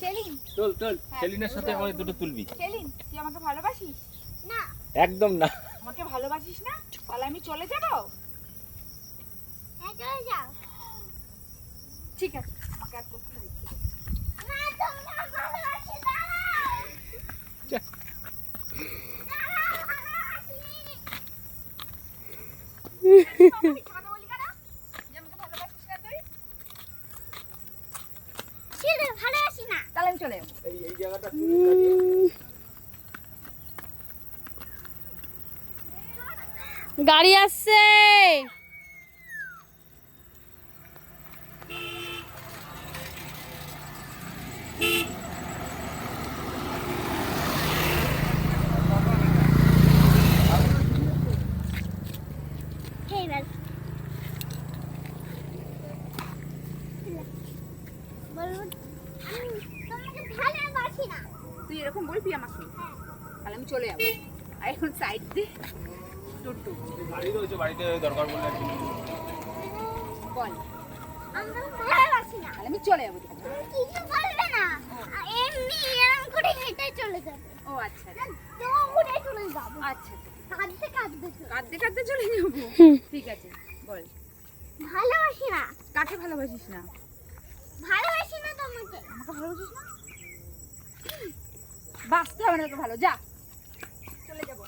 Saline চল চল সেলিনের সাথে আমাদের দুটো তুলবি। সেলিন তুই আমাকে ভালোবাসিস? না একদম না। আমাকে ভালোবাসিস না? তাহলে আমি চলে যাব? হ্যাঁ চলে যাও। ঠিক আছে, আমাকে আর তোকে দেখতে হবে না তোমরা ভালোবাসি দাঁড়াও। যা। দাঁড়াও, ভালোবাসি। কথা বলি কেন যে আমাকে ভালোবাসিস না তুই? ছেড়ে ভালোবাসি না। তাহলে আমি চলে যাবো। এই জায়গাটা গাড়ি আসছে। ঠিক আছে বলবো তোমাকে ভালোবাসি না। তুই এরকম বলবি আমাকে? তাহলে আমি চলে যাবো। আর এখন সাইড দে টুটু গাড়ি রয়েছে বাড়িতে, দরকার বললে আর কি। বল। আমরা ভালোবাসি না। তাহলে আমি চলে যাবো। কিছু বলবে না, এমনি এরকম করে হেঁটে চলে যাবে। ও আচ্ছা দৌড়ে চলে যাবো। আচ্ছা কাঁদতে কাঁদতে চলে। কাঁদতে কাঁদতে চলে যাবো। ঠিক আছে বল। ভালোবাসি না। কাকে ভালোবাসিস না? ভালোবাসি না তোমাকে। আমাকে ভালোবাসিস না? বাঁচতে হবে না তো ভালো, যা চলে যাবো।